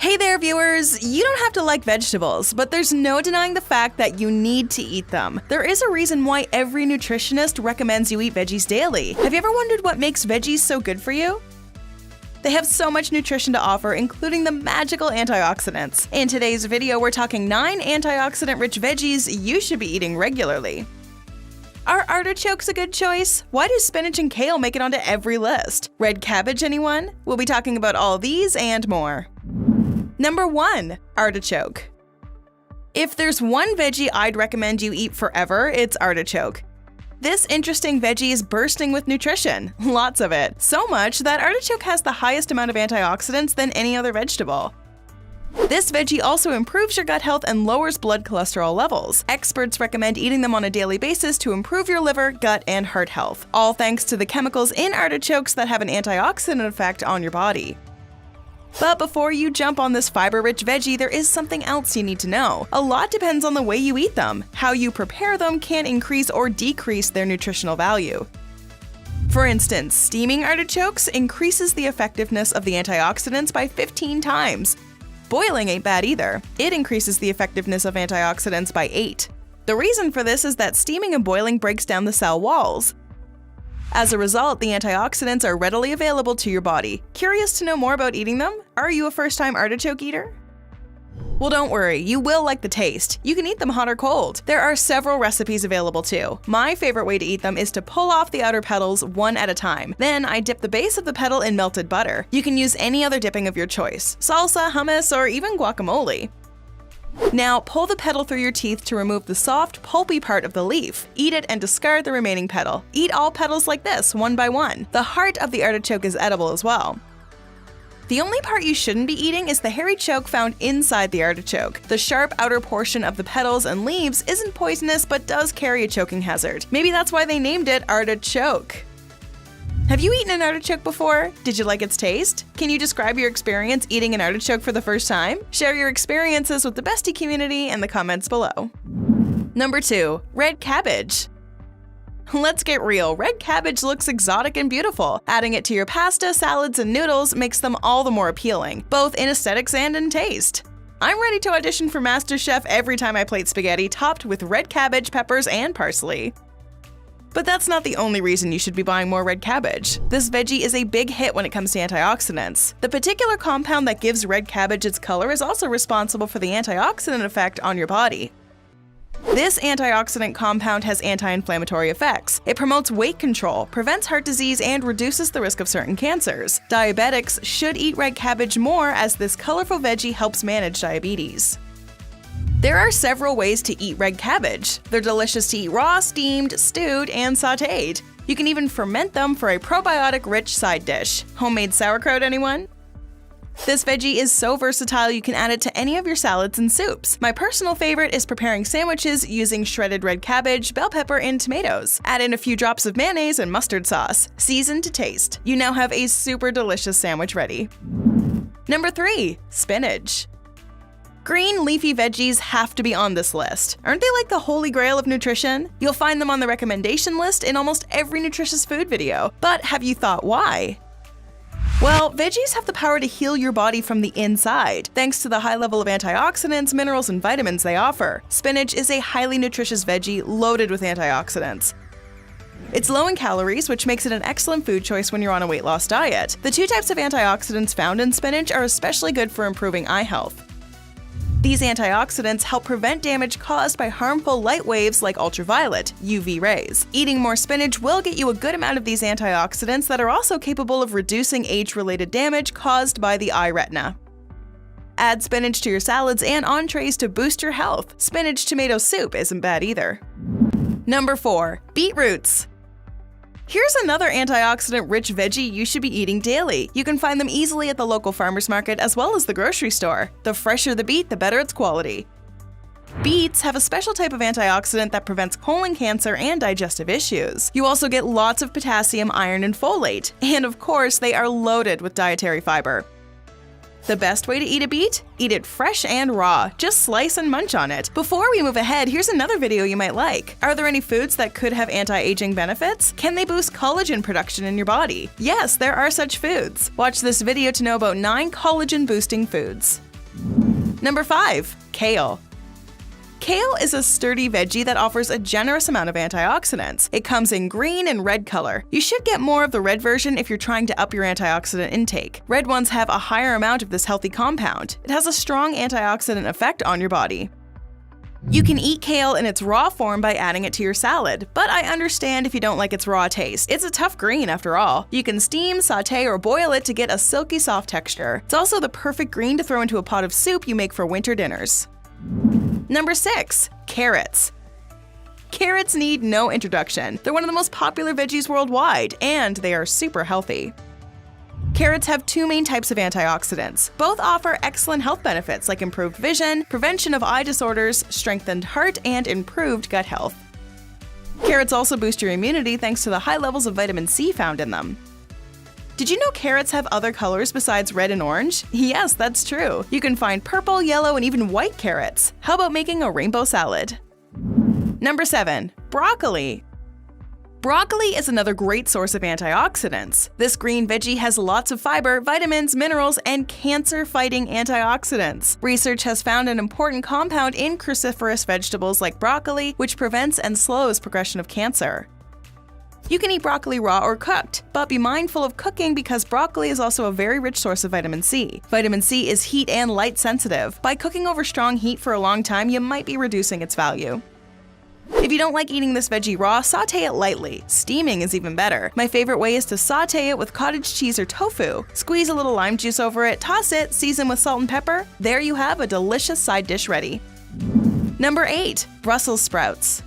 Hey there, viewers! You don't have to like vegetables, but there's no denying the fact that you need to eat them. There is a reason why every nutritionist recommends you eat veggies daily. Have you ever wondered what makes veggies so good for you? They have so much nutrition to offer, including the magical antioxidants. In today's video, we're talking 9 antioxidant-rich veggies you should be eating regularly. Are artichokes a good choice? Why do spinach and kale make it onto every list? Red cabbage, anyone? We'll be talking about all these and more. Number 1. Artichoke. If there's one veggie I'd recommend you eat forever, it's artichoke. This interesting veggie is bursting with nutrition, lots of it, so much that artichoke has the highest amount of antioxidants than any other vegetable. This veggie also improves your gut health and lowers blood cholesterol levels. Experts recommend eating them on a daily basis to improve your liver, gut, and heart health, all thanks to the chemicals in artichokes that have an antioxidant effect on your body. But before you jump on this fiber-rich veggie, there is something else you need to know. A lot depends on the way you eat them. How you prepare them can increase or decrease their nutritional value. For instance, steaming artichokes increases the effectiveness of the antioxidants by 15 times. Boiling ain't bad either. It increases the effectiveness of antioxidants by 8. The reason for this is that steaming and boiling breaks down the cell walls. As a result, the antioxidants are readily available to your body. Curious to know more about eating them? Are you a first-time artichoke eater? Well, don't worry, you will like the taste. You can eat them hot or cold. There are several recipes available too. My favorite way to eat them is to pull off the outer petals one at a time. Then I dip the base of the petal in melted butter. You can use any other dipping of your choice: salsa, hummus, or even guacamole. Now, pull the petal through your teeth to remove the soft, pulpy part of the leaf. Eat it and discard the remaining petal. Eat all petals like this, one by one. The heart of the artichoke is edible as well. The only part you shouldn't be eating is the hairy choke found inside the artichoke. The sharp outer portion of the petals and leaves isn't poisonous but does carry a choking hazard. Maybe that's why they named it artichoke. Have you eaten an artichoke before? Did you like its taste? Can you describe your experience eating an artichoke for the first time? Share your experiences with the Bestie community in the comments below. Number 2. Red cabbage. Let's get real, red cabbage looks exotic and beautiful. Adding it to your pasta, salads, and noodles makes them all the more appealing, both in aesthetics and in taste. I'm ready to audition for Masterchef every time I plate spaghetti topped with red cabbage, peppers, and parsley. But that's not the only reason you should be buying more red cabbage. This veggie is a big hit when it comes to antioxidants. The particular compound that gives red cabbage its color is also responsible for the antioxidant effect on your body. This antioxidant compound has anti-inflammatory effects. It promotes weight control, prevents heart disease, and reduces the risk of certain cancers. Diabetics should eat red cabbage more as this colorful veggie helps manage diabetes. There are several ways to eat red cabbage. They're delicious to eat raw, steamed, stewed, and sauteed. You can even ferment them for a probiotic-rich side dish. Homemade sauerkraut, anyone? This veggie is so versatile you can add it to any of your salads and soups. My personal favorite is preparing sandwiches using shredded red cabbage, bell pepper, and tomatoes. Add in a few drops of mayonnaise and mustard sauce. Season to taste. You now have a super delicious sandwich ready. Number 3. Spinach. Green leafy veggies have to be on this list. Aren't they like the holy grail of nutrition? You'll find them on the recommendation list in almost every nutritious food video. But have you thought why? Well, veggies have the power to heal your body from the inside, thanks to the high level of antioxidants, minerals, and vitamins they offer. Spinach is a highly nutritious veggie loaded with antioxidants. It's low in calories, which makes it an excellent food choice when you're on a weight loss diet. The 2 types of antioxidants found in spinach are especially good for improving eye health. These antioxidants help prevent damage caused by harmful light waves like ultraviolet, UV rays. Eating more spinach will get you a good amount of these antioxidants that are also capable of reducing age-related damage caused by the eye retina. Add spinach to your salads and entrees to boost your health. Spinach tomato soup isn't bad either. Number 4. Beetroots. Here's another antioxidant-rich veggie you should be eating daily. You can find them easily at the local farmer's market as well as the grocery store. The fresher the beet, the better its quality. Beets have a special type of antioxidant that prevents colon cancer and digestive issues. You also get lots of potassium, iron, and folate. And of course, they are loaded with dietary fiber. The best way to eat a beet? Eat it fresh and raw. Just slice and munch on it. Before we move ahead, here's another video you might like. Are there any foods that could have anti-aging benefits? Can they boost collagen production in your body? Yes, there are such foods. Watch this video to know about 9 collagen-boosting foods. Number 5. Kale. Kale is a sturdy veggie that offers a generous amount of antioxidants. It comes in green and red color. You should get more of the red version if you're trying to up your antioxidant intake. Red ones have a higher amount of this healthy compound. It has a strong antioxidant effect on your body. You can eat kale in its raw form by adding it to your salad, but I understand if you don't like its raw taste. It's a tough green after all. You can steam, sauté, or boil it to get a silky soft texture. It's also the perfect green to throw into a pot of soup you make for winter dinners. Number 6. Carrots. Carrots need no introduction. They're one of the most popular veggies worldwide, and they are super healthy. Carrots have 2 main types of antioxidants. Both offer excellent health benefits like improved vision, prevention of eye disorders, strengthened heart, and improved gut health. Carrots also boost your immunity thanks to the high levels of vitamin C found in them. Did you know carrots have other colors besides red and orange? Yes, that's true. You can find purple, yellow, and even white carrots. How about making a rainbow salad? Number 7. Broccoli. Broccoli is another great source of antioxidants. This green veggie has lots of fiber, vitamins, minerals, and cancer-fighting antioxidants. Research has found an important compound in cruciferous vegetables like broccoli, which prevents and slows progression of cancer. You can eat broccoli raw or cooked, but be mindful of cooking because broccoli is also a very rich source of vitamin C. Vitamin C is heat and light sensitive. By cooking over strong heat for a long time, you might be reducing its value. If you don't like eating this veggie raw, sauté it lightly. Steaming is even better. My favorite way is to sauté it with cottage cheese or tofu. Squeeze a little lime juice over it, toss it, season with salt and pepper. There you have a delicious side dish ready. Number 8. Brussels sprouts.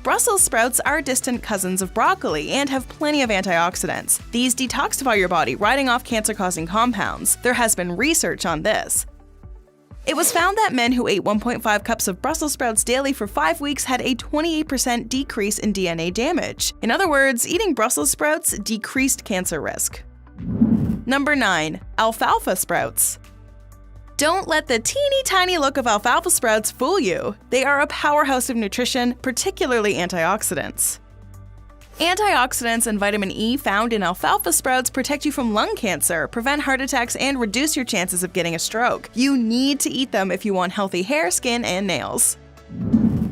Brussels sprouts are distant cousins of broccoli and have plenty of antioxidants. These detoxify your body, writing off cancer-causing compounds. There has been research on this. It was found that men who ate 1.5 cups of Brussels sprouts daily for 5 weeks had a 28% decrease in DNA damage. In other words, eating Brussels sprouts decreased cancer risk. Number 9. Alfalfa sprouts. Don't let the teeny tiny look of alfalfa sprouts fool you. They are a powerhouse of nutrition, particularly antioxidants. Antioxidants and vitamin E found in alfalfa sprouts protect you from lung cancer, prevent heart attacks, and reduce your chances of getting a stroke. You need to eat them if you want healthy hair, skin, and nails.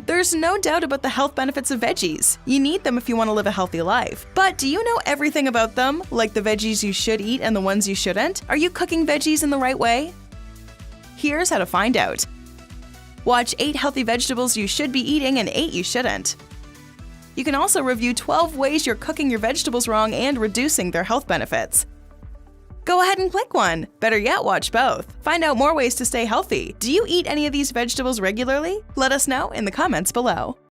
There's no doubt about the health benefits of veggies. You need them if you want to live a healthy life. But do you know everything about them, like the veggies you should eat and the ones you shouldn't? Are you cooking veggies in the right way? Here's how to find out. Watch 8 healthy vegetables you should be eating and 8 you shouldn't. You can also review 12 ways you're cooking your vegetables wrong and reducing their health benefits. Go ahead and click one. Better yet, watch both. Find out more ways to stay healthy. Do you eat any of these vegetables regularly? Let us know in the comments below.